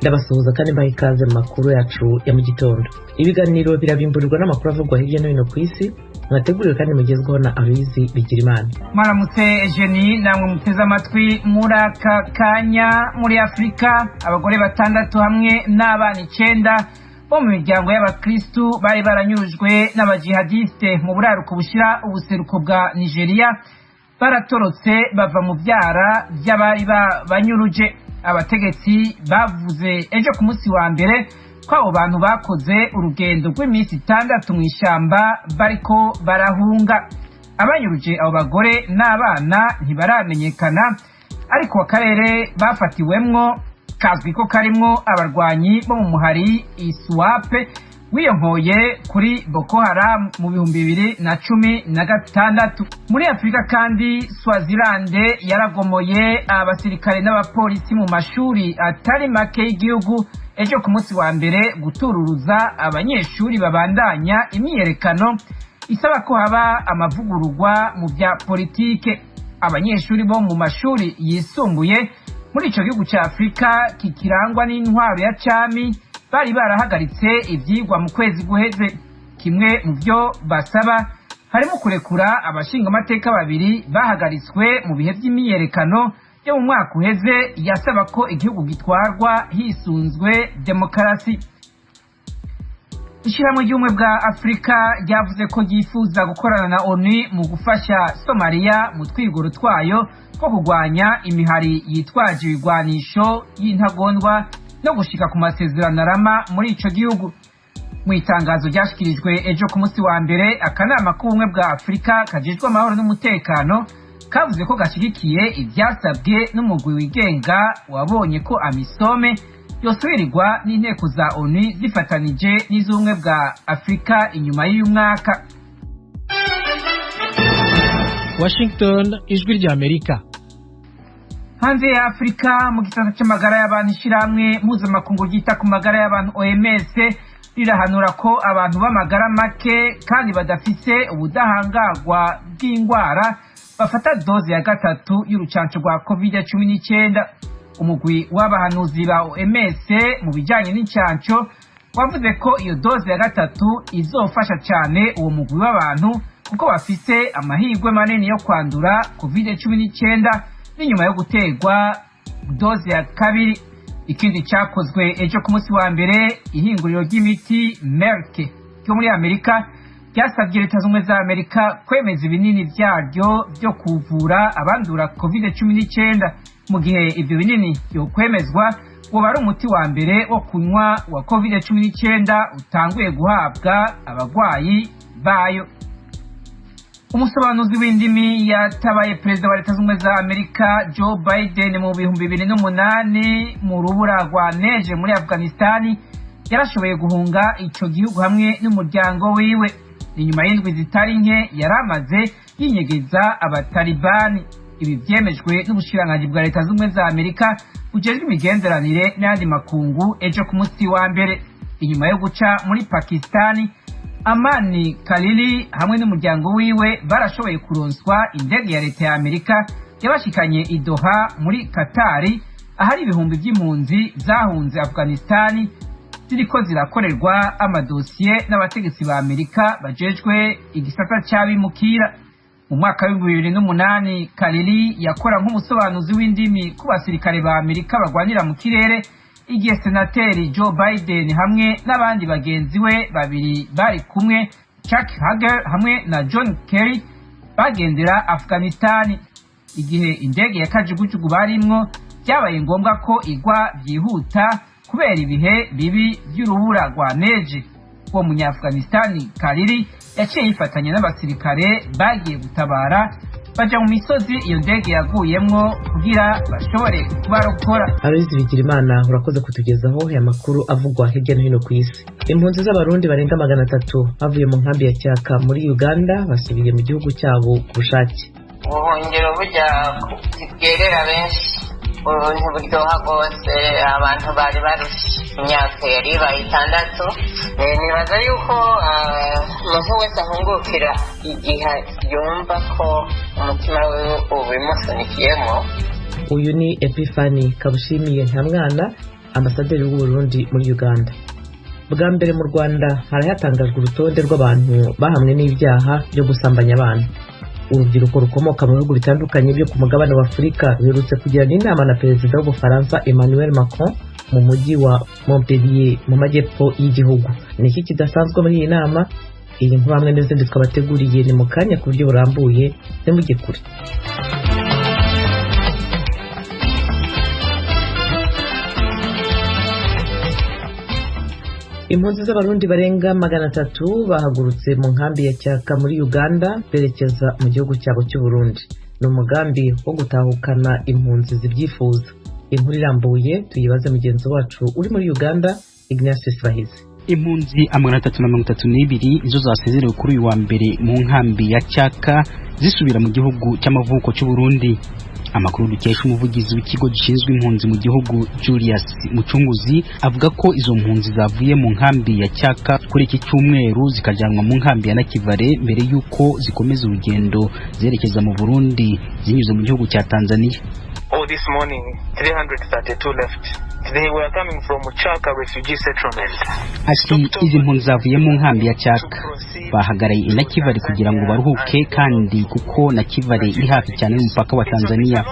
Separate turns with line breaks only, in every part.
ndabasuhuza kandi mbaha ikaze mu makuru yacu ya mu gitondo. Ibiganiro birabimburirwa n'amakuru avugwa hirya no hino ku isi, mwateguriwe kandi mugezweho na Aloyizi Bigirimana.
Mwaramutse Eugenie, namwe muteze amatwi muri aka kanya. Muri Afurika abagore 6 hamwe n'abana 9 bo mu miryango y'abakristu bari baranyurujwe n'abajihadiste mu buraruko bushira ubuseruko bwa Nigeria baratorotse bava mu byara by'abari banyuruje. Abategetsi bavuze ejo ku munsi wa mbere ko abo bantu bakoze urugendo rw'iminsi 6 mu ishamba bariko barahunga. Abanyuruje abo bagore n'abana ntibaramenyekana, ariko akarere bafatiwemwo kazwi ko karimwo abarwanyi bo mu muhari Iswape wiyonkoye kuri Boko Haram mu 2016. Muri Afrika kandi Swaziland yaragomoye abasirikare n'abapolisi mu mashuri atari make y'igihugu ejo ku munsi wa mbere gutururuza abanyeshuri babandanya imyiyerekano isaba ko haba amavugururwa mu bya politike. Abanyeshuri bo mu mashuri yisumbuye muri ico gihugu ca Afrika kikirangwa n'intwaro ya cami bari barahagaritse ivyigwa mu kwezi guheze. Kimwe mu byo basaba harimo kurekura abashinga amateka 2 bahagaritswe mu bihe by'imyiyerekano yo mu mwaka uheze yasaba ko igihugu gitwarwa hisunzwe demokarasi. Ishyirahamwe ry'ubumwe bwa Afrika ryavuze ko ryifuza gukorana na ONU mu gufasha Somalia mu twigoro twayo two kurwanya imihari yitwaje ibigwanisho y'intagondwa no gushika ku masezerano arama muri ico gihugu. Mu itangazo ryashikirijwe ejo ku munsi wa mbere, akanama k'ubumwe bwa Afrika kajejwe amahoro n'umutekano kavuze ko gashigikiye ivyasabwe n'umugwi wigenga wabonye ko Amisome yosubirirwa n'inteko za ONU zifatanije n'iz'ubumwe bwa Afrika inyuma y'uyu mwaka.
Washington, ijwi rya Amerika.
Hanze ya Afrika, mu gisata c'amagara y'abantu, ishiramwe mpuzamakungu ryita ku magara y'abantu OMS rirahanura ko abantu b'amagara make kandi badafise ubudahangarwa bw'indwara bafata doze ya 3 y'urucanco rwa COVID-19. Umugwi w'abahanuzi ba OMS mu bijanye n'incanco wavuze ko iyo doze ya 3 izofasha cyane uwo mugwi w'abantu kuko bafise amahirwe manini yo kwandura COVID-19 n'inyuma yo gutegwa doze ya 2. Ikindi cyakozwe ejo ku munsi wa mbere, ihinguriro ry'imiti Merck ryo muri Amerika ryasabye Leta z'Ubumwe za Amerika kwemeza ibinini byaryo byo kuvura abandura COVID-19. Mu gihe ibyo binini byo kwemezwa uba ari umuti wa mbere wo kunywa wa COVID-19 utanguye guhabwa abagwayi bayo. Umusobanuzi w'indimi yatabaye perezida wa Leta z'Ubumwe za Amerika Joe Biden mu 2008 mu rubura rwa neje muri Afghanistan yarashoboye guhunga ico gihugu hamwe n'umuryango wiwe. Ni nyuma y'indwi zitari nke yaramaze yinyegeza abatalibani. Ibi byemejwe n'ubushikiranganji bwa Leta z'Ubumwe za Amerika bujejwe imigenderanire n'andi makungu ejo ku munsi wa mbere. Inyuma yo guca muri Pakistani, Amani Khalili hamwe n'umuryango wiwe barashoboye kuronswa indege ya Leta ya Amerika yabashikanye i Doha muri Katari, ahari ibihumbi by'impunzi zahunze Afghanistan ziriko zirakorerwa amadosiye n'abategetsi ba Amerika bajejwe igisata cy'abimukira. Mu mwaka wa 2008 Khalili yakora nk'umusobanuzi w'indimi ku basirikare ba Amerika bagwanira mu kirere, igihe senateri Joe Biden hamwe n'abandi bagenzi we 2 bari kumwe, Chuck Hagel hamwe na John Kerry, bagendera Afghanistan. Igihe indege ya kajugujugu barimwo byabaye ngombwa ko igwa byihuta kubera ibihe bibi by'urubura rwa neje. Uwo munya-Afghanistan Khalili yaciye yifatanya n'abasirikare bagiye gutabara baja mu misozi iyo ndege yaguyemwo kugira bashobore kubarokora.
Aloyizi Bigirimana, urakoze kutugezaho aya makuru avugwa hirya no hino ku isi. Impunzi z'abarundi barenga 300 bavuye mu nkambi ya Cyaka muri Uganda basubiye mu gihugu cyabo ku bushake.
Ubuhungiro burya bwerera benshi, ntiburyoha rwose. Abantu bari barushe, imyaka yari ibaye 6. Nibaza yuko umuntu wese ahungukira igihe yumva ko umutima we ubimusunikiyemo.
Uyu ni Epifani Kabushimiye Ntamwana, ambasaderi w'u Burundi muri Uganda. Bwa mbere mu Rwanda harayatangajwe urutonde rw'abantu bahamwe n'ibyaha byo gusambanya abana. Urubyiruko rukomoka mu bihugu bitandukanye byo ku mugabane wa Afurika rurutse kugirana inama na perezida w'Ubufaransa Emmanuel Macron mu mujyi wa Montpellier mu majyepfo y'igihugu. Ni iki kidasanzwe muri iyi nama? Iyi nkuru hamwe n'izindi twabateguriye ni mu kanya ku buryo burambuye, nimujye kure. Impunzi z'abarundi barenga 300 bahagurutse mu nkambi ya Cyaka muri Uganda berekeza mu gihugu cyabo cy'u Burundi. Ni umugambi wo gutahukana impunzi zibyifuza. Inkuru irambuye tuyibaze mugenzi wacu uri muri Uganda, Ignatius Bahizi.
Impunzi 332 nizo zasezerewe kuri uyu wa mbere mu nkambi ya Cyaka zisubira mu gihugu cy'amavuko cy'u Burundi. Amakuru dukesha umuvugizi w'ikigo gishinzwe impunzi mu gihugu Julius Mucunguzi avuga ko izo mpunzi zavuye mu nkambi ya Cyaka kuri iki cyumweru zikajyanwa mu nkambi ya Nakivale mbere yuko zikomeza urugendo zerekeza mu Burundi zinyuze mu gihugu cya Tanzania.
This morning 332 left. They were coming from Chaka refugee settlement.
Ati izi mpunzi zavuye mu nkambi ya Cyaka bahagaraye i Nakivale kugira ngo baruhuke, kandi kuko Nakivale iri hafi cyane y'umupaka wa Tanzania.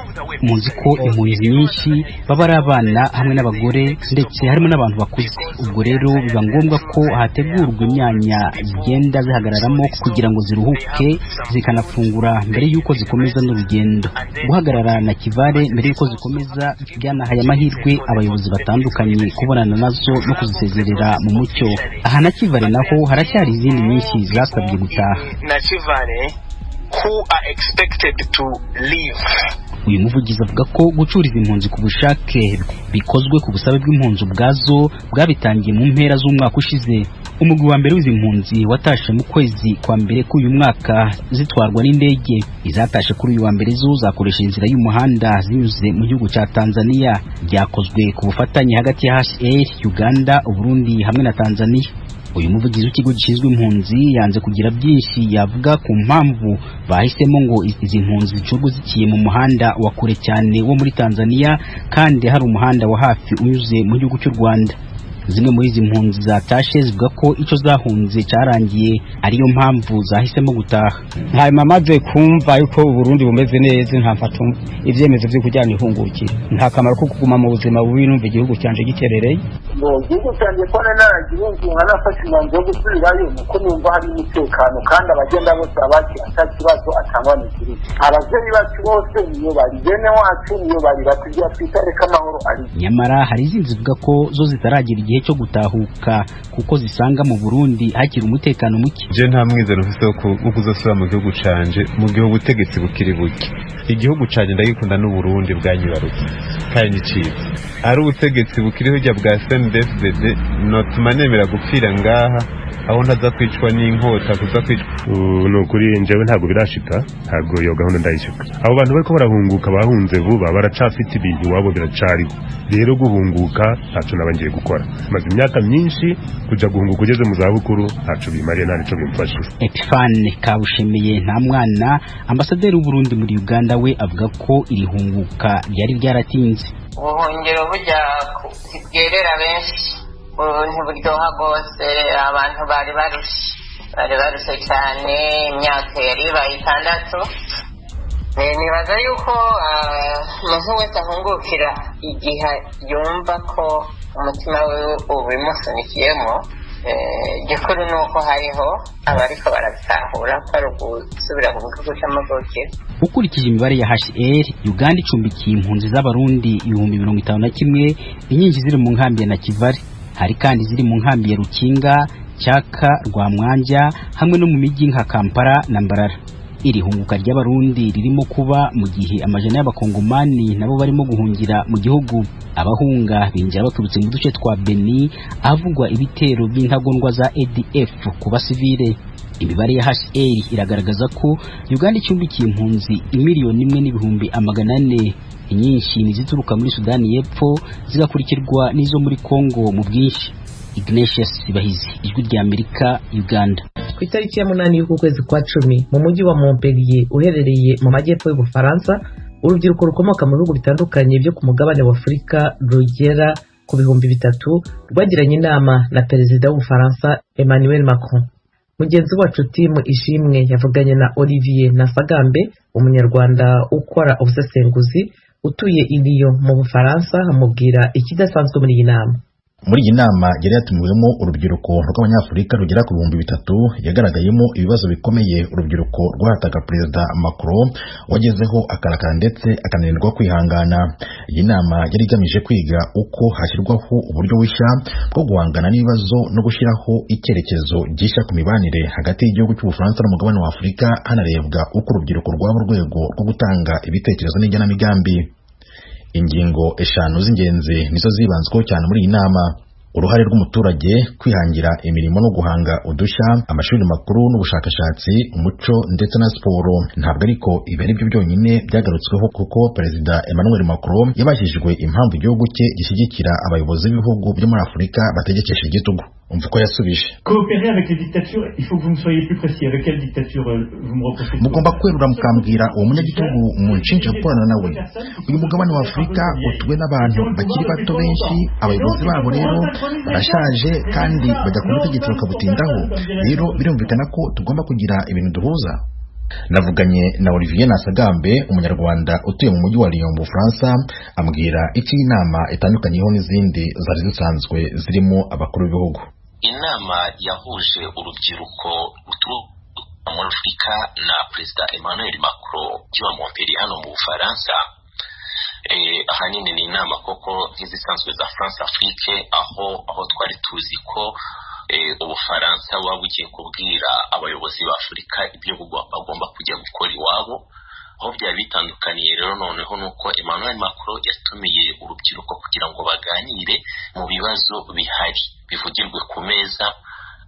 Muzi ko impunzi nyinshi baba ari abana hamwe n'abagore ndetse harimo n'abantu bakuze. Ubwo rero biba ngombwa ko hategurwa imyanya zigenda zihagararamo kugira ngo ziruhuke zikanafungura mbere yuko zikomeza n'urugendo. Guhagarara Nakivale mbere yuko zikomeza byanahaye amahirwe abayobozi batandukanye kubonana nazo no kuzisezerera mu mucyo. Aha Nakivale naho haracyari izindi nyinshi zasabye gutaha.
Nakivale who are expected to leave.
Uyu muvugizi avuga ko gucuriza impunzi ku bushake bikozwe ku busabe bw'impunzi ubwazo bwabitangiye mu mpera z'umwaka ushize. Umugwi wa mbere w'izi mpunzi watashe mu kwezi kwa mbere k'uyu mwaka zitwarwa n'indege. Izatashe kuri uyu wa mbere zo zakoresha inzira y'umuhanda zinyuze mu gihugu cya Tanzania. Byakozwe ku bufatanye hagati ya HCR, Uganda, Burundi hamwe na Tanzania. Uyu muvugizi w'ikigo gishinzwe impunzi yanze kugira byinshi yavuga ku mpamvu bahisemo ngo izi mpunzi zicurwe zikiye mu muhanda wa kure cyane wo muri Tanzania kandi hari umuhanda wa hafi unyuze mu gihugu cy'u Rwanda. Zimwe muri izi mpunzi zatashe zivuga ko icyo zahunze cyarangiye ariyo mpamvu zahisemo gutaha.
Hanyuma maze kumva yuko Burundi bumeze neza ntamfata ibyemezo byo kujyana ihungukira. Nta kamaro ko kuguma mu buzima bubi numva igihugu cyanje giterereye.
Igihugu cyanje ko naragiye nkanafasha imyanzuro yo gusubirayo nuko numva hari umutekano kandi abagenda bose abaki atakibazo atangwa n'ikiri. Abavyeyi bacu bose niyo bari bene wacu niyo bari batujya twitareka amahoro ari.
Nyamara hari izindi zivuga ko zo zitaragira igihe cyo gutahuka kuko zisanga mu Burundi hakiri umutekano muke.
Je nta mwizero mfite wo kuzosubira mu gihugu canje mu gihe ubutegetsi bukiri buke. Igihugu canje ndagikunda n'u Burundi bwanyibarutse kandi iciye. Ari ubutegetsi bukiriho jya bwa CNDD-FDD notuma nemera gupfira ngaha aho ntaza kwicwa n'inkota kuza kwicwa.
No kuri njewe ntago birashika, ntago yo gahunda ndayishika. Abo bantu bariko barahunguka bahunze vuba baracafite ibintu wabo biracari. Rero guhunguka ntaco nabangiye gukora. Maze imyaka myinshi kuja guhunguka ugeze mu zabukuru ntaco bimariye nta nico bimfasha.
Epifane Kabushemiye nta mwana ambasaderi w'u Burundi muri Uganda we avuga ko iri hunguka ryari ryaratinze.
Ubuhungiro bujya kibwerera benshi ntiburyoha rwose, abantu bari barushe cyane, imyaka yari ibaye 6. Nibaza yuko umuntu wese ahungukira igihe yumva ko umutima we ubimusunikiyemo. Gikuru ni uko hariho abariko barabitahura ko ari ugusubira mu gihugu cy'amavukiro.
Ukurikije imibare ya HCR, Uganda icumbikiye impunzi z'abarundi 51,000, inyinshi ziri mu nkambi ya Nakivale. Hari kandi ziri mu nkambi ya Rukinga, Cyaka, Rwamwanja hamwe no mu mijyi nka Kampala na Mbarara. Iri hunguka ry'abarundi ririmo kuba mu gihe amajana y'abakongomani nabo barimo guhungira mu gihugu. Abahunga binjira baturutse mu duce twa Beni avugwa ibitero by'intagondwa za ADF ku basivile. Imibare ya HCR iragaragaza ko Uganda icumbikiye impunzi 1,400,000. Inyinshi nizituruka muri Sudani y'Epfo zigakurikirwa n'izo muri Kongo mu bwinshi. Ignatius Bahizi, Ijwi rya Amerika, Uganda.
Ku itariki ya 8 y'uku kwezi kwa 10 mu mujyi wa Montpellier uherereye mu majyepfo y'Ubufaransa, urubyiruko rukomoka mu bihugu bitandukanye byo ku mugabane wa Afurika rugera ku 3,000 rwagiranye inama na perezida w'Ubufaransa Emmanuel Macron. Mugenzi wacu Tim Ishimwe yavuganye na Olivier Nasagambe, umunyarwanda ukora ubusesenguzi utuye i Lyon mu Bufaransa, amubwira ikidasanzwe muri iyi nama.
Muri iyi nama yari yatumiwemo urubyiruko rw'abanyafurika rugera ku 3,000, yagaragayemo ibibazo bikomeye urubyiruko rwahataga perezida Macron wagezeho akarakara ndetse akananirwa kwihangana. Iyi nama yari igamije kwiga uko hashyirwaho uburyo bushya bwo guhangana n'ibibazo no gushyiraho icyerekezo gishya ku mibanire hagati y'igihugu cy'Ubufaransa n'umugabane wa Afurika, hanarebwa uko urubyiruko rwaba urwego rwo gutanga ibitekerezo n'igenamigambi. Ingingo 5 z'ingenzi nizo zibanzweho cyane muri iyi nama: uruhare rw'umuturage, kwihangira imirimo no guhanga udushya, amashuri makuru n'ubushakashatsi, umuco ndetse na siporo. Ntabwo ariko ibi ari byo byonyine byagarutsweho, kuko perezida Emmanuel Macron yabajijwe impamvu igihugu cye gishyigikira abayobozi b'ibihugu byo muri Afurika bategekesha igitugu. Umva ko yasubije:
coopérer avec les dictatures, il faut que vous me soyez plus précis. Avec quelle dictature vous me reprochez?
Mugomba kwerura mukambwira uwo munyagitugu munshinja gukorana nawe. Uyu mugabane wa Afurika utuwe n'abantu bakiri bato benshi, abayobozi babo rero barashaje kandi bajya ku butegetsi bakabutindaho. Rero birumvikana ko tugomba kugira ibintu duhuza. Navuganye na Olivier Nasagambe, umunyarwanda utuye mu mujyi wa Lyon mu Bufaransa, ambwira iki inama itandukanyeho n'izindi zari zisanzwe zirimo abakuru b'ibihugu.
Inama yahuje urubyiruko ruturuka muri Afurika na perezida Emmanuel Macron kiwa Montpellier hano mu Bufaransa. Ahanini ni inama koko nk'izisanzwe za France Afrique, aho twari tuzi ko Ubufaransa buba bugiye kubwira abayobozi ba Afurika ibyo bagomba kujya gukora iwabo. Aho byari bitandukaniye rero noneho nuko Emmanuel Macron yatumiye urubyiruko kugira ngo baganire mu bibazo bihari, bivugirwe ku meza,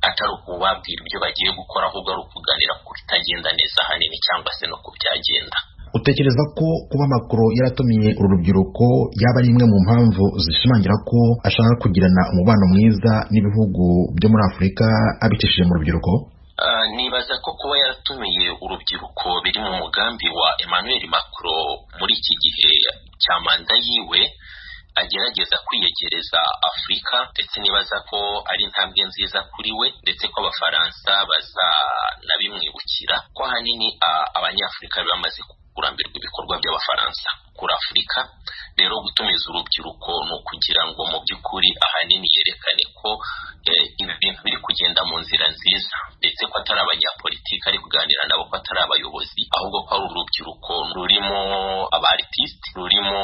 atari ukubabwira ibyo bagiye gukora, ahubwo ari ukuganira ku bitagenda neza hanini cyangwa se no ku byagenda.
Utekereza ko kuba Macron yaratumiye uru rubyiruko yaba ari imwe mu mpamvu zishimangira ko ashaka kugirana umubano mwiza n'ibihugu byo muri Afurika abicishije mu rubyiruko?
Nibaza ko kuba yaratumiye urubyiruko biri mu mugambi wa Emmanuel Macron muri iki gihe cya manda yiwe, agerageza kwiyegereza Afurika, ndetse nibaza ko ari intambwe nziza kuri we, ndetse ko Abafaransa bazanabimwibukira ko ahanini Abanyafurika bamaze kurambirwa ibikorwa by'Abafaransa kuri Afurika. Rero gutumiza urubyiruko ni ukugira ngo mu by'ukuri ahanini yerekane ko ibi bintu biri kugenda mu nzira nziza, ndetse ko atari abanyapolitiki ari kuganira nabo, ko atari abayobozi, ahubwo ko ari urubyiruko rurimo abartiste, rurimo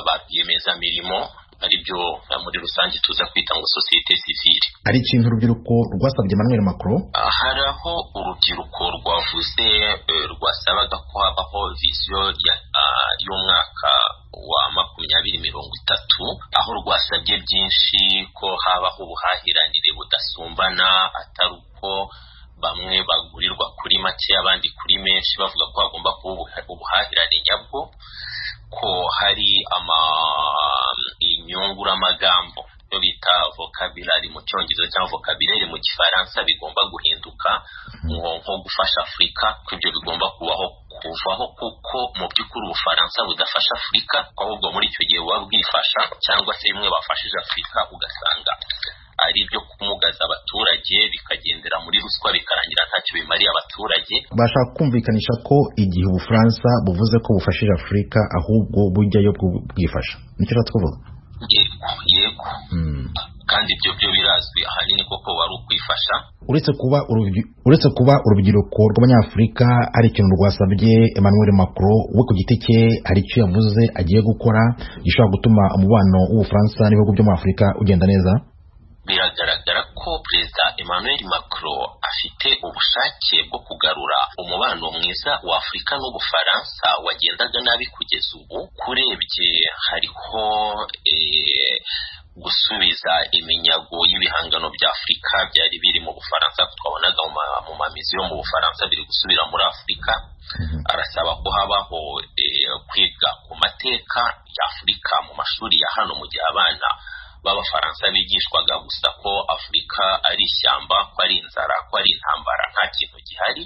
ba rwiyemezamirimo, ari byo muri rusange tuza kwita ngo societe civile.
Ari ikintu urubyiruko rwasabye Emmanuel Macron?
Hari aho urubyiruko rwavuze rwasabaga ko habaho vision y'umwaka wa 2030, aho rwasabye byinshi, ko habaho ubuhahiranire budasumbana, atari uko bamwe bagurirwa kuri make abandi kuri menshi, bavuga ko hagomba kuba ubuhahirane nyabwo, ko hari inyunguramagambo yo bita vocabulary mu Cyongereza cyangwa vocabulary mu Gifaransa bigomba guhinduka, nko gufasha Afurika, ko ibyo bigomba kuvaho, kuko mu by'ukuri Ubufaransa budafasha Afurika, ahubwo muri icyo gihe buba bwifasha, cyangwa se bimwe bafashije Afurika ugasanga ari ibyo kumugaza abaturage, bikagendera muri ruswa, bikarangira ntacyo bimariye abaturage.
Bashaka kumvikanisha ko igihe Ubufaransa buvuze ko bufashije Afurika, ahubwo bujyayo bwifasha. Nicyo twavuga?
Yego. Kandi ibyo birazwi ahanini koko wari ukwifasha.
Uretse kuba urubyiruko rw'Abanyafurika ari ikintu rwasabye Emmanuel Macron, we ku giti cye hari icyo yavuze agiye gukora gishobora gutuma umubano w'Ubufaransa n'ibihugu byo muri Afurika ugenda neza?
Biragaragara ko perezida Emmanuel Macron afite ubushake bwo kugarura umubano mwiza wa Afurika n'Ubufaransa wagendaga nabi kugeza ubu. Kurebye hariho gusubiza iminyago y'ibihangano bya Afurika byari biri mu Bufaransa, twabonaga mu mamizi yo mu Bufaransa biri gusubira muri Afurika. Arasaba ko habaho kwiga ku mateka ya Afurika mu mashuri ya hano, mu gihe abana b'Abafaransa bigishwaga gusa ko Afurika ari ishyamba, ko ari inzara, ko ari intambara, nta kintu gihari.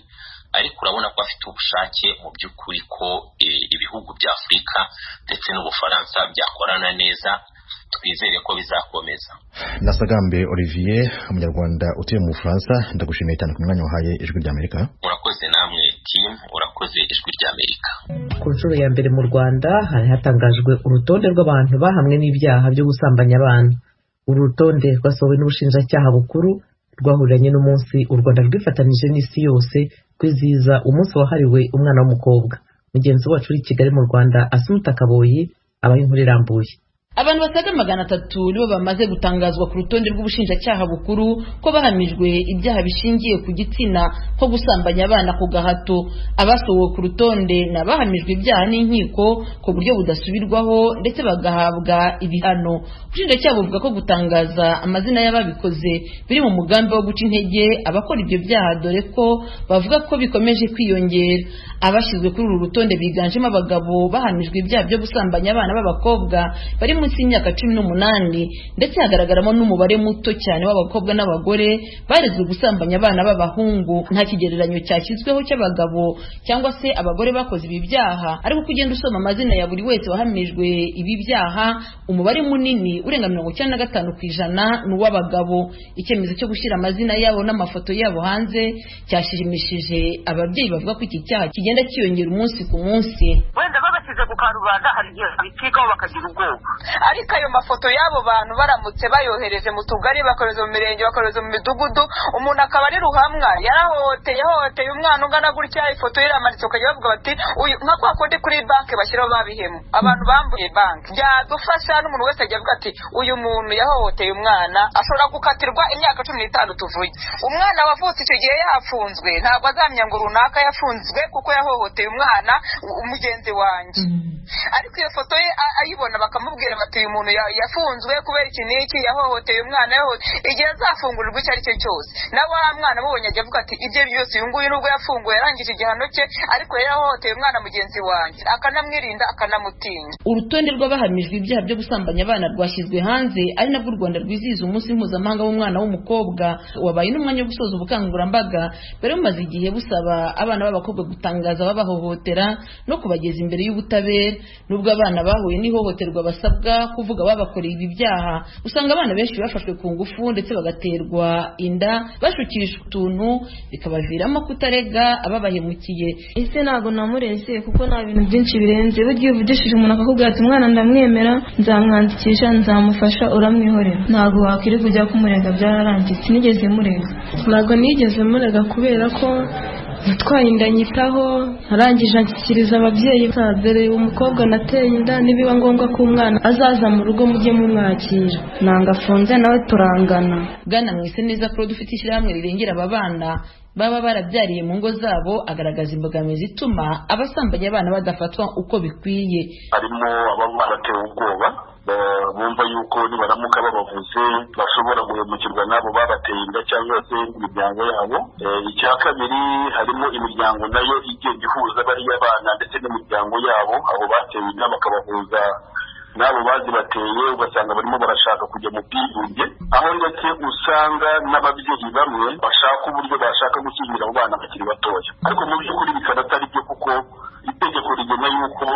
Ariko urabona ko afite ubushake mu by'ukuri ko ibihugu bya Afurika ndetse n'Ubufaransa byakorana neza, twizere ko bizakomeza.
Nasagambe Olivier, umunyarwanda utuye mu Bufaransa, ndagushimiye cyane ku mwanya wahaye Ijwi ry'Amerika.
Murakoze namwe team, urakoze Ijwi ry'Amerika.
Ku nshuro ya mbere mu Rwanda hari hatangajwe urutonde rw'abantu bahamwe n'ibyaha byo gusambanya abana. Uru rutonde rwasohowe n'ubushinjacyaha bukuru rwahuriranye n'umunsi u Rwanda rwifatanije n'isi yose kwizihiza umunsi wahariwe umwana w'umukobwa. Mugenzi wacu uri Kigali mu Rwanda Asumta Kaboyi abaye inkuru irambuye.
Abantu basaga 300 nibo bamaze gutangazwa ku rutonde rw'ubushinjacyaha bukuru ko bahamijwe ibyaha bishingiye ku gitsina nko gusambanya abana ku gahato. Abasohowe ku rutonde nabahamijwe ibyaha n'inkiko ku buryo budasubirwaho ndetse bagahabwa ibihano. Ubushinjacyaha buvuga ko gutangaza amazina y'ababikoze biri mu mugambi wo guca intege abakora ibyo byaha, dore ko bavuga ko bikomeje kwiyongera. Abashyizwe kuri uru rutonde biganjemo abagabo bahamijwe ibyaha byo gusambanya abana b'abakobwa bari munsi y'imyaka 18, ndetse hagaragaramo n'umubare muto cyane w'abakobwa n'abagore barezwe gusambanya abana b'abahungu. Nta kigereranyo cyashyizweho cy'abagabo cyangwa se abagore bakoze ibi byaha, ariko kugenda usoma amazina ya buri wese wahamijwe ibi byaha, umubare munini urenga 95% n'uw'abagabo. Icyemezo cyo gushyira amazina yabo n'amafoto yabo hanze cyashimishije ababyeyi bavuga ko iki cyaha kigenda kiyongera umunsi ku munsi.
Wenda babasize ku karubanda hari igihe bitikaho bakagira ubwoba, ariko ayo mafoto y'abo bantu baramutse bayohereje mu tugari, bakohereza mu mirenge, bakohereza mu midugudu, umuntu akaba ari ruhamwa yahohoteye umwana ungana gutya, ifoto ye iramanitse ukajya bavuga bati uyu nka kwa kundi kuri banki bashyiraho babihemu abantu bambuye banki, byadufasha n'umuntu wese ajya avuga ati uyu muntu yahohoteye umwana ashobora gukatirwa imyaka 15 tuvuye. Umwana wavutse icyo gihe yafunzwe ntabwo azamenya ngo runaka yafunzwe kuko yahohoteye umwana umugenzi wanjye, ariko iyo foto ye ayibona bakamubwira bati uyu muntu yafunzwe kubera iki n'iki, yahohoteye umwana, igihe azafungurirwa icyo ari cyo cyose nawe wa mwana mubonye ajya avuga ati ibyo byose uyu nguyu nubwo yafunguwe yarangije igihano cye, ariko yari yahohoteye umwana mugenzi wanjye, akanamwirinda akanamutinya.
Urutonde rw'abahamijwe ibyaha byo gusambanya abana rwashyizwe hanze, ari nabwo u Rwanda rwizihiza umunsi mpuzamahanga w'umwana w'umukobwa. Wabaye n'umwanya wo gusoza ubukangurambaga bari bumaze igihe busaba abana b'abakobwa gutangaza ababahohotera no kubageza imbere y'ubutabera. Nubwo abana bahuye n'ihohoterwa basabwa kuvuga babakoreye ibi byaha, usanga abana benshi bafashwe ku ngufu ndetse bagaterwa inda, bashukishwa utuntu bikabaviramo kutarega ababahemukiye.
Ese ntabwo namureze kuko nta bintu byinshi birenze, buryo uvugishije umuntu akakubwira ati umwana ndamwemera, nzamwandikisha, nzamufasha, uramwihorera. Ntabwo wakwiri kujya kumurega, byararangiye. Sinigeze murega.
Ntabwo nigeze murega kubera ko natwaye inda nyitaho, arangije anshyikiriza ababyeyi, dore umukobwa nateye inda, nibiba ngombwa ko umwana azaza mu rugo mujye mumwakira. Nanga afunze nawe turangana.
Bwana Mwiseneza Claude ufite ishyirahamwe rirengera aba bana baba barabyariye mu ngo zabo, agaragaza imbogamizi ituma abasambanya abana badafatwa uko bikwiye.
Harimo ababa baratewe ubwoba, bumva yuko nibaramuka babavuze bashobora guhemukirwa nabo babateye inda cyangwa se imiryango yabo. Icya kabiri, harimo imiryango nayo igenda ihuza bariya bana ndetse n'imiryango yabo, abo bateye inda bakabahuza nabo bazibateye, ugasanga barimo barashaka kujya mu bwigunge, aho ndetse usanga n'ababyeyi bamwe bashaka uburyo bashaka gukingira abo bana bakiri batoya, ariko mu by'ukuri bikaba atari byo, kuko itegeko rigena yuko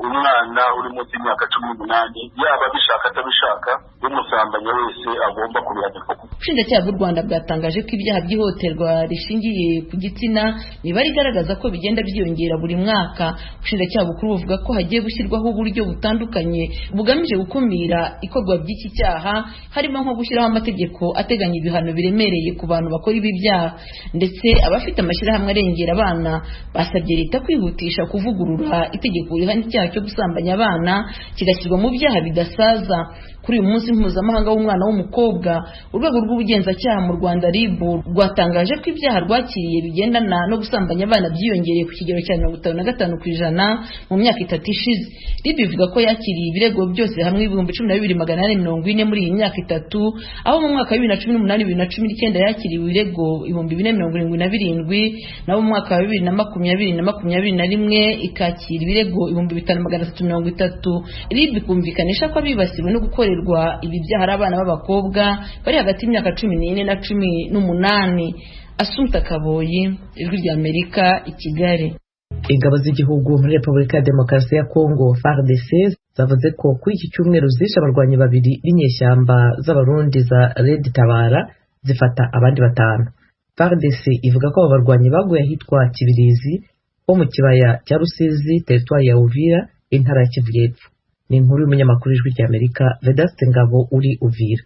umwana uri munsi y'imyaka 18 yaba abishaka atabishaka umusambanya wese agomba kubihanirwa.
Ubushinjacyaha bw'u Rwanda bwatangaje ko ibyaha by'ihohoterwa rishingiye ku gitsina imibare igaragaza ko bigenda byiyongera buri mwaka. Ubushinjacyaha bukuru buvuga ko hagiye gushyirwaho uburyo butandukanye bugamije gukumira ikorwa by'iki cyaha, harimo nko gushyiraho amategeko ateganya ibihano biremereye ku bantu bakora ibi byaha, ndetse abafite amashyirahamwe arengera abana basabye leta kwihutisha kuvugurura itegeko rihana icyaha cyo gusambanya abana kigashyirwa mu byaha bidasaza. Kuri uyu munsi mpuzamahanga w'umwana w'umukobwa, urwego rw'ubugenzacyaha mu Rwanda RIB rwatangaje ko ibyaha rwakiriye bigendana no gusambanya abana byiyongereye ku kigero cya 55% mu myaka 3 ishize. RIB ivuga ko yakiriye ibirego byose hamwe 12,840 muri iyi myaka 3, aho mu mwaka wa 2018-2019 yakiriwe ibirego 4,077, naho mu mwaka wa 2020-2021 ikakira ibirego 5,330. RIB kumvikanisha ko abibasiwe no gukorerwa ibi byaha ari abana b'abakobwa bari hagati y'imyaka 14 na 18. Asumta Kaboyi, Ijwi ry'Amerika, i Kigali.
Ingabo z'igihugu muri Repubulika ya Demokarasi ya Kongo FARDC zavuze ko kuri iki cyumweru zishe abarwanyi babiri b'inyeshyamba z'abarundi za Red Tabara zifata abandi 5. FARDC ivuga ko abo barwanyi baguye ahitwa Kibirizi ho mu kibaya cya Rusizi, teritwari ya Uvira, intara ya Kivu y'Epfo. Ni inkuru y'umunyamakuru w'Ijwi ry'Amerika Vedaste Ngabo uri Uvira.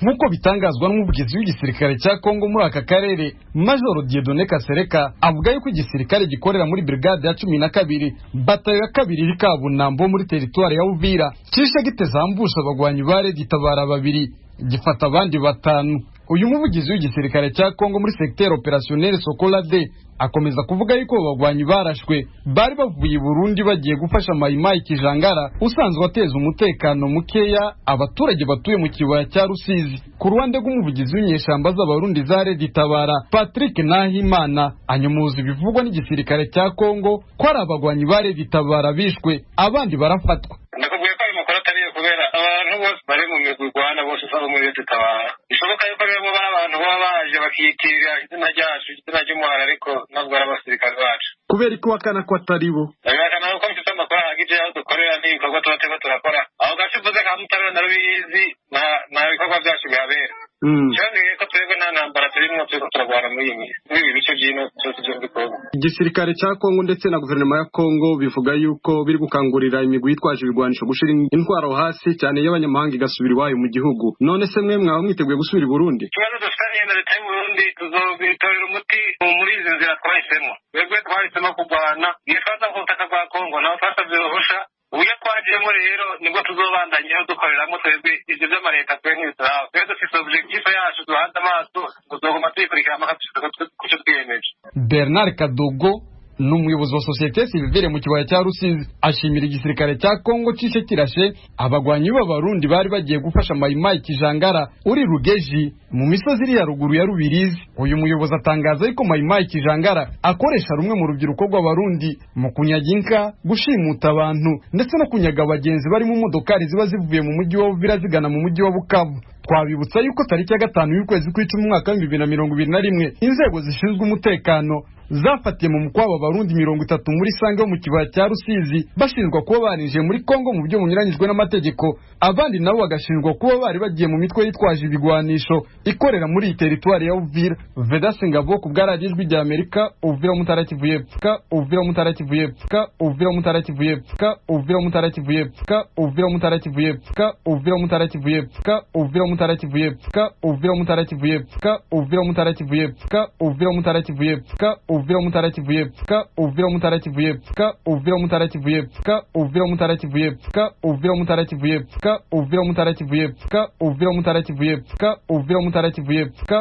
Nk'uko bitangazwa n'umuvugizi w'igisirikare cya Kongo muri aka karere, Major Dieudonné Kasereka, avuga yuko igisirikare gikorera muri brigade ya 12 batayo ya 2 iri Kabunambo muri teritwari ya Uvira kishe gitezambusha abagwanyi bare gitabara 2 gifata abandi 5. Uyu muvugizi w'igisirikare cya Kongo muri secteur opérationnel Sokolade akomeza kuvuga yuko abagwanyi barashwe bari bavuye i Burundi bagiye gufasha Mayimayi Kijangara usanzwe ateza umutekano mukeya abaturage batuye mu kibaya cya Rusizi. Ku ruhande rw'umuvugizi w'inyeshamba z'abarundi za Red Tabara Patrick Nahimana anyomuza ibivugwa n'igisirikare cya Kongo ko ari abagwanyi ba Red Tabara bishwe abandi barafatwa.
Nakubwiye ko ayo makuru atari kubera abantu bose bari mu migurwana bose usaba muri Red Tabara. Bishoboka yuko rero bari abantu baba baje bakiyitirira izina ryacu, izina ry'umuhara, ariko ntabwo ari abasirikare bacu.
Kubera ko wakana ko atari bo.
Abakana ko mfite amakuru ahagije aho dukorera n'ibikorwa tuba turakora. Aho gace uvuze ka Mutarura na Rubizi nta bikorwa byacu bihabera. Cyangwa ko twebwe nta ntambara turimo turarwana muri ibi bice by'ino cyose cyo Kongo.
Igisirikare cya Kongo ndetse na guverinoma ya Kongo bivuga yuko biri gukangurira imigwi yitwaje ibigwanisho gushira intwaro hasi cyane y'abanyamahanga igasubira iwayo mu gihugu. None se mwe mwaba mwiteguye gusubira i Burundi?
Ikibazo dufitanye na leta y'u Burundi tuzobitorera umuti muri izi nzira twahisemo. Twebwe twahisemo kurwana nifata ku butaka bwa Kongo naho twasabye uruhusha. Uburyo twagiyemo rero nibwo tuzobandanyeho dukoreramo twebwe ibyo by'amareta twe ntibituraho. Twe dufite objectif yacu duhanze amaso tuzoguma tuyikurikira kucyo twiyemeje.
Bernard Kadogo n'umuyobozi wa societe civile mu kibaya cya Rusizi ashimira igisirikare cya Kongo cishe kirashe abagwanyi b'abarundi bari bagiye gufasha Mayimayi Kijangara uri Rugeji mu misozi iri ya ruguru ya Rubirizi. Uyu muyobozi atangaza yuko Mayimayi Kijangara akoresha rumwe mu rubyiruko rw'abarundi mu kunyaga inka, gushimuta abantu ndetse no kunyaga abagenzi bari mu modokari ziba zivuye mu mujyi wa Uvira zigana mu mujyi wa Bukavu. Twabibutsa yuko tariki ya 5 y'ukwezi kw'icumi mu mwaka wa 2021 inzego zishinzwe umutekano zafatiye mu mukwabo abarundi 30 muri Sange mu kibaya cya Rusizi bashinjwa kuba barinje muri Kongo mu buryo bunyuranyijwe n'amategeko. Abandi nabo bagashinjwa kuba bari bagiye mu mitwe yitwaje ibigwanisho ikorera muri iyi teritwari ya Uvira. Vedaste Ngabo ku bw'Ijwi ry'Amerika, Uvira Mutara Kivu y'Epfo, Uvira Mutara Kivu y'Epfo, Uvira Mutara Kivu y'Epfo, Uvira Mutara Kivu y'Epfo, Uvira Mutara Kivu y'Epfo, Uvira Mutara Kivu y'Epfo, Uvira Mutara Kivu y'Epfo, Uvira Mutara Kivu y'Epfo, Uvira Mutara Kivu y'Epfo, Uvira Mutara Kivu y'Epfo, Uvira Mutara Kivu y'Epfo, Uvira Mutara Kivu y'Epfo, Uvira Mutara Kivu y'Epfo, Uvira Mutara Kivu y'Epfo, Uvira Mutara Kivu y'Epfo, Uvira Mutara Kivu y'Epfo, Uvira Mutara Kivu y'Epfo, Uvira Mutara Kivu y'Epfo, Uvira Mutara Kivu y'Epfo,